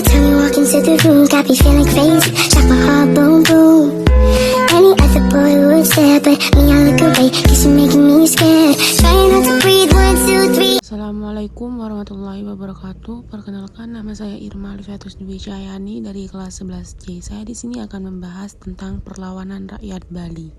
Every time you walk into the room, got me feeling crazy. Shock my heart, boom, boom. Any other boy would stare, but me, I look away, cause you're making me scared. Trying not to breathe, 1, 2, 3. Assalamualaikum warahmatullahi wabarakatuh. Perkenalkan, nama saya Irma Alfiatus Dwi Cahyani dari kelas 11C. Saya di sini akan membahas tentang perlawanan rakyat Bali.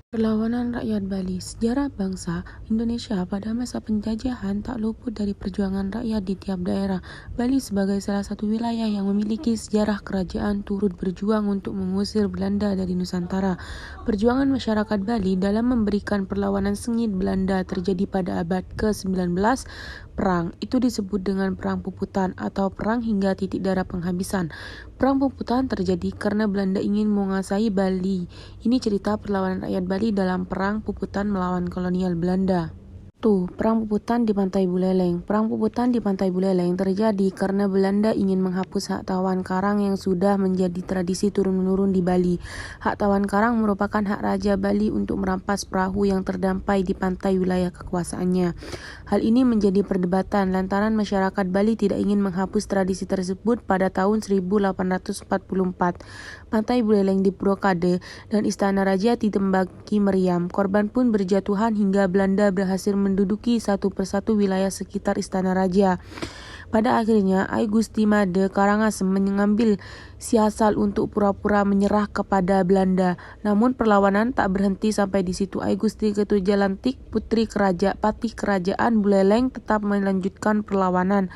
Perlawanan rakyat Bali. Sejarah bangsa Indonesia pada masa penjajahan tak luput dari perjuangan rakyat di tiap daerah. Bali sebagai salah satu wilayah yang memiliki sejarah kerajaan turut berjuang untuk mengusir Belanda dari Nusantara. Perjuangan masyarakat Bali dalam memberikan perlawanan sengit Belanda terjadi pada abad ke-19. Perang itu disebut dengan Perang Puputan atau perang hingga titik darah penghabisan. Perang Puputan terjadi karena Belanda ingin menguasai Bali. Ini cerita perlawanan rakyat Bali dalam Perang Puputan melawan kolonial Belanda. Perang Puputan di Pantai Buleleng. Perang Puputan di Pantai Buleleng terjadi karena Belanda ingin menghapus hak tawan karang yang sudah menjadi tradisi turun-menurun di Bali. Hak tawan karang merupakan hak Raja Bali untuk merampas perahu yang terdampai di pantai wilayah kekuasaannya. Hal ini menjadi perdebatan lantaran masyarakat Bali tidak ingin menghapus tradisi tersebut pada tahun 1844. Pantai Buleleng diblokade dan istana raja ditembaki meriam. Korban pun berjatuhan hingga Belanda berhasil menduduki satu persatu wilayah sekitar istana raja. Pada akhirnya, Ai Gusti Made Karangasem mengambil siasat untuk pura-pura menyerah kepada Belanda. Namun perlawanan tak berhenti sampai di situ. Ai Gusti Ketujalantik, putri patih kerajaan Buleleng, tetap melanjutkan perlawanan.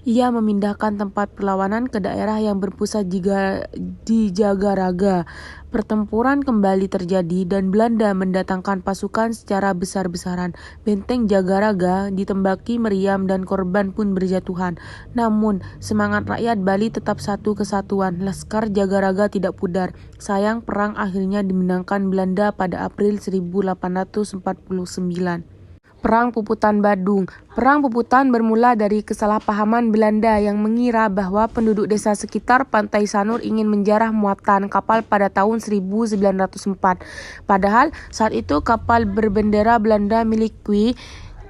Ia memindahkan tempat perlawanan ke daerah yang berpusat di Jagaraga. Pertempuran kembali terjadi dan Belanda mendatangkan pasukan secara besar-besaran. Benteng Jagaraga ditembaki meriam dan korban pun berjatuhan. Namun, semangat rakyat Bali tetap satu kesatuan. Laskar Jagaraga tidak pudar. Sayang, perang akhirnya dimenangkan Belanda pada April 1849. Perang Puputan Badung. Perang Puputan bermula dari kesalahpahaman Belanda yang mengira bahwa penduduk desa sekitar Pantai Sanur ingin menjarah muatan kapal pada tahun 1904. Padahal saat itu kapal berbendera Belanda milik Kui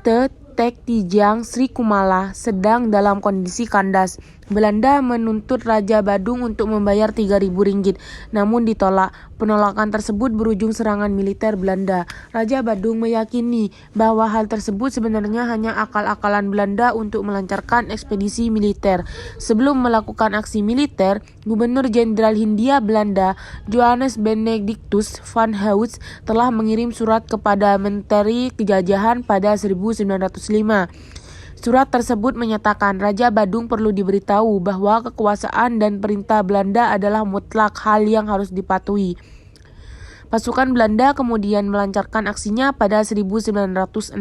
Te Tek Tijang Sri Kumala sedang dalam kondisi kandas. Belanda menuntut Raja Badung untuk membayar 3.000 ringgit, namun ditolak. Penolakan tersebut berujung serangan militer Belanda. Raja Badung meyakini bahwa hal tersebut sebenarnya hanya akal-akalan Belanda untuk melancarkan ekspedisi militer. Sebelum melakukan aksi militer, Gubernur Jenderal Hindia Belanda Johannes Benedictus van Houts telah mengirim surat kepada Menteri Kejajahan pada 1905. Surat tersebut menyatakan Raja Badung perlu diberitahu bahwa kekuasaan dan perintah Belanda adalah mutlak, hal yang harus dipatuhi. Pasukan Belanda kemudian melancarkan aksinya pada 1906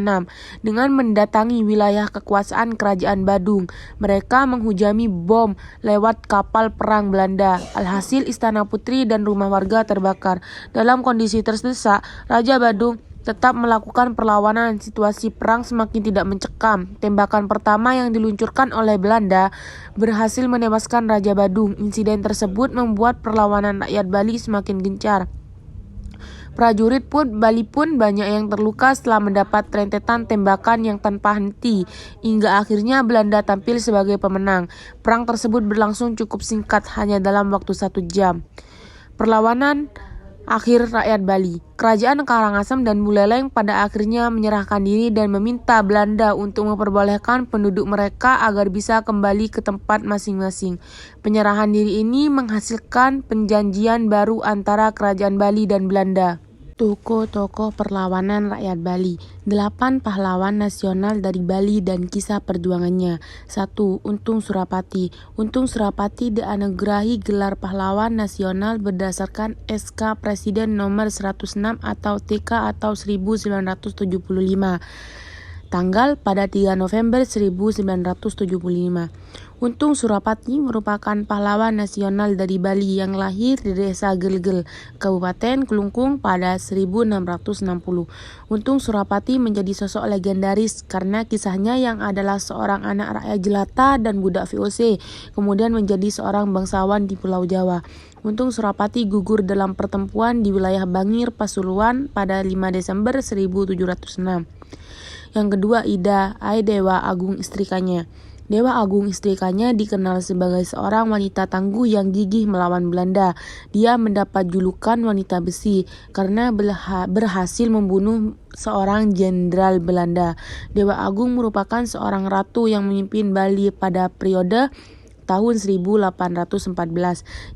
dengan mendatangi wilayah kekuasaan Kerajaan Badung. Mereka menghujami bom lewat kapal perang Belanda. Alhasil istana putri dan rumah warga terbakar. Dalam kondisi terdesak, Raja Badung tetap melakukan perlawanan. Situasi perang semakin tidak mencekam. Tembakan pertama yang diluncurkan oleh Belanda berhasil menewaskan Raja Badung. Insiden tersebut membuat perlawanan rakyat Bali semakin gencar. Prajurit Bali pun banyak yang terluka setelah mendapat rentetan tembakan yang tanpa henti, hingga akhirnya Belanda tampil sebagai pemenang. Perang tersebut berlangsung cukup singkat, hanya dalam waktu 1 jam. Perlawanan akhir rakyat Bali. Kerajaan Karangasem dan Buleleng pada akhirnya menyerahkan diri dan meminta Belanda untuk memperbolehkan penduduk mereka agar bisa kembali ke tempat masing-masing. Penyerahan diri ini menghasilkan perjanjian baru antara Kerajaan Bali dan Belanda. Tokoh-tokoh perlawanan rakyat Bali. 8 pahlawan nasional dari Bali dan kisah perjuangannya. 1. Untung Surapati. Untung Surapati dianugerahi gelar pahlawan nasional berdasarkan SK Presiden nomor 106 atau TK atau 1975. Tanggal pada 3 November 1975. Untung Surapati merupakan pahlawan nasional dari Bali yang lahir di desa Gelgel, Kabupaten Kelungkung pada 1660. Untung Surapati menjadi sosok legendaris karena kisahnya yang adalah seorang anak rakyat jelata dan budak VOC, kemudian menjadi seorang bangsawan di Pulau Jawa. Untung Surapati gugur dalam pertempuran di wilayah Bangir, Pasuruan pada 5 Desember 1706. Yang kedua, Ida Ai Dewa Agung istrikanya. Dewa Agung Istrikanya dikenal sebagai seorang wanita tangguh yang gigih melawan Belanda. Dia mendapat julukan wanita besi karena berhasil membunuh seorang jenderal Belanda. Dewa Agung merupakan seorang ratu yang memimpin Bali pada periode tahun 1814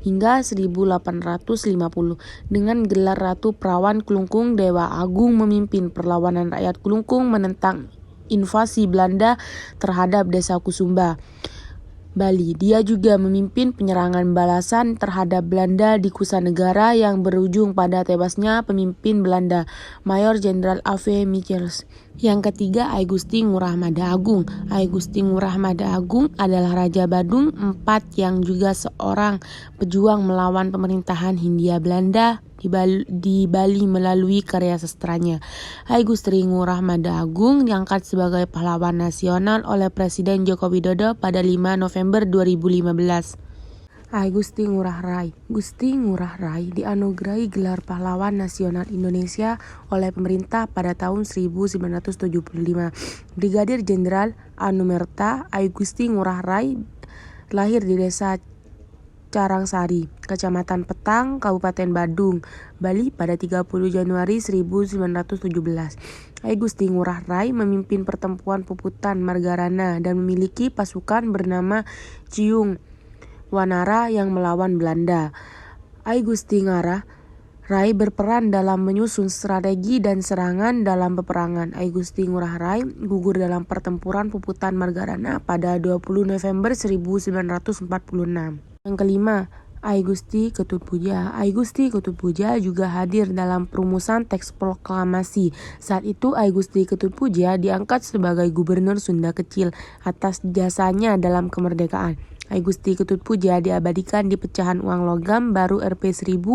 hingga 1850. Dengan gelar Ratu Perawan Kelungkung, Dewa Agung memimpin perlawanan rakyat Kelungkung menentang invasi Belanda terhadap desa Kusumba, Bali. Dia juga memimpin penyerangan balasan terhadap Belanda di Kusanegara yang berujung pada tewasnya pemimpin Belanda, Mayor Jenderal A.V. Michels. Yang ketiga, Ai Gusti Ngurah Mada Agung. Ai Gusti Ngurah Mada Agung adalah Raja Badung IV yang juga seorang pejuang melawan pemerintahan Hindia Belanda di Bali melalui karya sastranya. Ai Gusti Ngurah Mada Agung diangkat sebagai pahlawan nasional oleh Presiden Joko Widodo pada 5 November 2015. Ai Gusti Ngurah Rai. Gusti Ngurah Rai dianugerahi gelar pahlawan nasional Indonesia oleh pemerintah pada tahun 1975. Brigadir Jenderal Anumerta Ai Gusti Ngurah Rai lahir di desa Carangsari, Kecamatan Petang, Kabupaten Badung, Bali pada 30 Januari 1917. Ai Gusti Ngurah Rai memimpin pertempuran Puputan Margarana dan memiliki pasukan bernama Ciung Wanara yang melawan Belanda. Ai Gusti Ngurah Rai berperan dalam menyusun strategi dan serangan dalam peperangan. Ai Gusti Ngurah Rai gugur dalam pertempuran Puputan Margarana pada 20 November 1946. Yang kelima, Ai Gusti Ketut Puja. Ai Gusti Ketut Puja juga hadir dalam perumusan teks proklamasi. Saat itu Ai Gusti Ketut Puja diangkat sebagai Gubernur Sunda Kecil atas jasanya dalam kemerdekaan. Ai Gusti Ketut Puja diabadikan di pecahan uang logam baru Rp1000.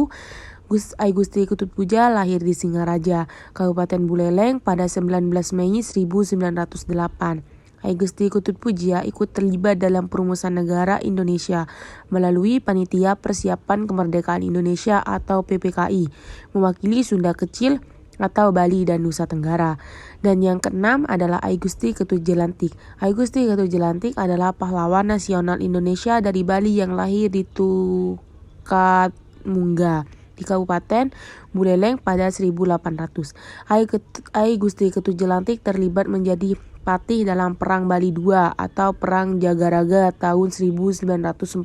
Ai Gusti Ketut Puja lahir di Singaraja, Kabupaten Buleleng pada 19 Mei 1908. Ai Gusti Ketut Puja ikut terlibat dalam perumusan negara Indonesia melalui Panitia Persiapan Kemerdekaan Indonesia atau PPKI, mewakili Sunda Kecil atau Bali dan Nusa Tenggara. Dan yang keenam adalah Ai Gusti Ketut Jelantik. Ai Gusti Ketut Jelantik adalah pahlawan nasional Indonesia dari Bali yang lahir di Tukatmungga di Kabupaten Buleleng pada 1800. Ai Gusti Ketut Jelantik terlibat menjadi patih dalam Perang Bali II atau Perang Jagaraga tahun 1948.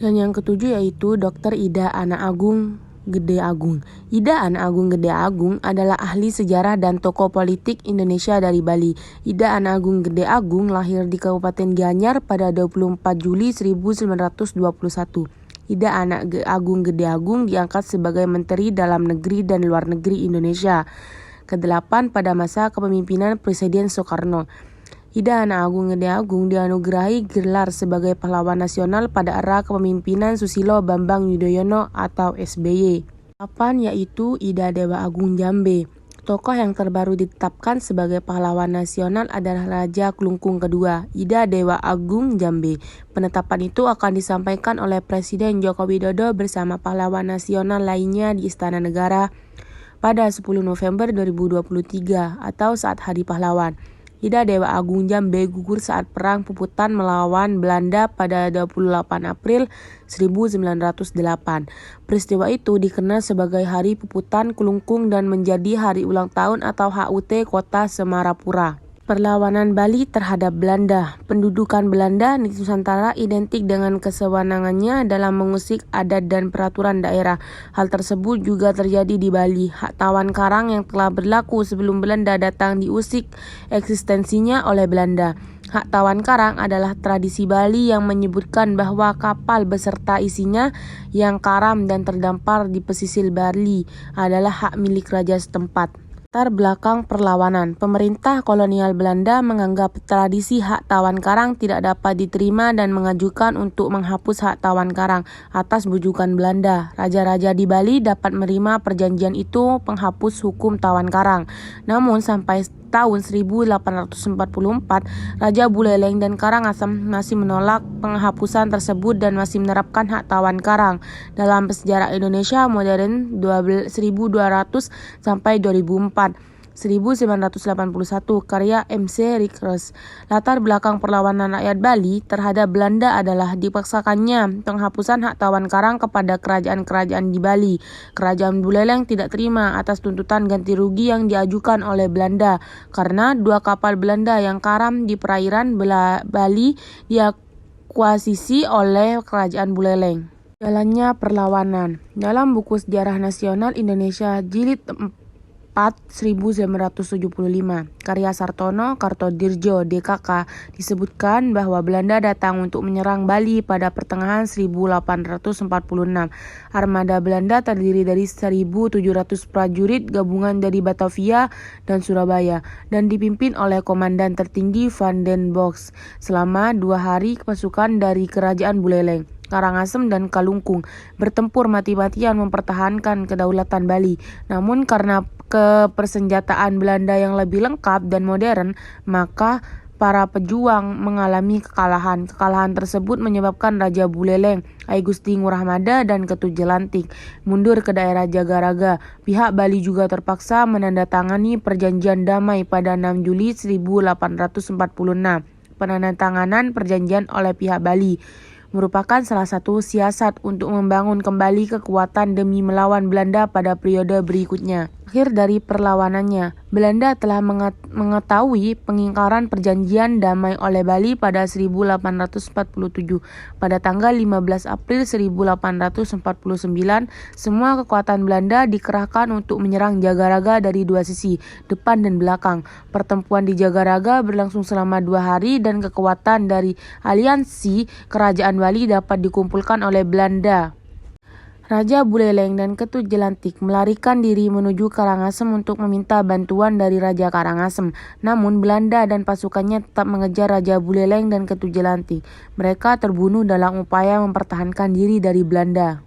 Dan yang ketujuh yaitu Dr. Ida Ana Agung Gede Agung. Ida Ana Agung Gede Agung adalah ahli sejarah dan tokoh politik Indonesia dari Bali. Ida Ana Agung Gede Agung lahir di Kabupaten Gianyar pada 24 Juli 1921. Ida Ana Agung Gede Agung diangkat sebagai Menteri Dalam Negeri dan Luar Negeri Indonesia ke-8 pada masa kepemimpinan Presiden Soekarno. Ida Ana Agung Gede Agung dianugerahi gelar sebagai pahlawan nasional pada era kepemimpinan Susilo Bambang Yudhoyono atau SBY. 8 yaitu Ida Dewa Agung Jambe. Tokoh yang terbaru ditetapkan sebagai pahlawan nasional adalah Raja Kelungkung kedua, Ida Dewa Agung Jambe. Penetapan itu akan disampaikan oleh Presiden Joko Widodo bersama pahlawan nasional lainnya di Istana Negara pada 10 November 2023 atau saat Hari Pahlawan. Ida Dewa Agung Jambe gugur saat Perang Puputan melawan Belanda pada 28 April 1908. Peristiwa itu dikenal sebagai Hari Puputan Kelungkung dan menjadi hari ulang tahun atau HUT Kota Semarapura. Perlawanan Bali terhadap Belanda. Pendudukan Belanda di Nusantara identik dengan kesewenangannya dalam mengusik adat dan peraturan daerah. Hal tersebut juga terjadi di Bali. Hak tawan karang yang telah berlaku sebelum Belanda datang diusik eksistensinya oleh Belanda. Hak tawan karang adalah tradisi Bali yang menyebutkan bahwa kapal beserta isinya yang karam dan terdampar di pesisir Bali adalah hak milik raja setempat. Latar belakang perlawanan. Pemerintah kolonial Belanda menganggap tradisi hak tawan karang tidak dapat diterima dan mengajukan untuk menghapus hak tawan karang atas bujukan Belanda. Raja-raja di Bali dapat menerima perjanjian itu penghapus hukum tawan karang. Namun sampai tahun 1844, Raja Buleleng dan Karangasem masih menolak penghapusan tersebut dan masih menerapkan hak tawan karang. Dalam sejarah Indonesia modern 1200 sampai 2004, 1981, karya MC Rickers. Latar belakang perlawanan rakyat Bali terhadap Belanda adalah dipaksakannya penghapusan hak tawan karang kepada kerajaan-kerajaan di Bali. Kerajaan Buleleng tidak terima atas tuntutan ganti rugi yang diajukan oleh Belanda karena 2 kapal Belanda yang karam di perairan Bali diakuisisi oleh kerajaan Buleleng. Jalannya perlawanan. Dalam buku Sejarah Nasional Indonesia Jilid 1975, karya Sartono Kartodirjo DKK, disebutkan bahwa Belanda datang untuk menyerang Bali pada pertengahan 1846. Armada Belanda terdiri dari 1.700 prajurit gabungan dari Batavia dan Surabaya dan dipimpin oleh Komandan tertinggi Van den Bosch. Selama 2 hari pasukan dari Kerajaan Buleleng, Karangasem dan Kalungkung bertempur mati-matian mempertahankan kedaulatan Bali. Namun karena kepersenjataan Belanda yang lebih lengkap dan modern, maka para pejuang mengalami kekalahan. Kekalahan tersebut menyebabkan Raja Buleleng, I Gusti Ngurah Mada dan Ketut Jelantik mundur ke daerah Jagaraga. Pihak Bali juga terpaksa menandatangani perjanjian damai pada 6 Juli 1846. Penandatanganan perjanjian oleh pihak Bali merupakan salah satu siasat untuk membangun kembali kekuatan demi melawan Belanda pada periode berikutnya. Akhir dari perlawanannya, Belanda telah mengetahui pengingkaran perjanjian damai oleh Bali pada 1847. Pada tanggal 15 April 1849, semua kekuatan Belanda dikerahkan untuk menyerang Jagaraga dari 2 sisi, depan dan belakang. Pertempuran di Jagaraga berlangsung selama 2 hari dan kekuatan dari aliansi Kerajaan Bali dapat dikumpulkan oleh Belanda. Raja Buleleng dan Ketut Jelantik melarikan diri menuju Karangasem untuk meminta bantuan dari Raja Karangasem. Namun Belanda dan pasukannya tetap mengejar Raja Buleleng dan Ketut Jelantik. Mereka terbunuh dalam upaya mempertahankan diri dari Belanda.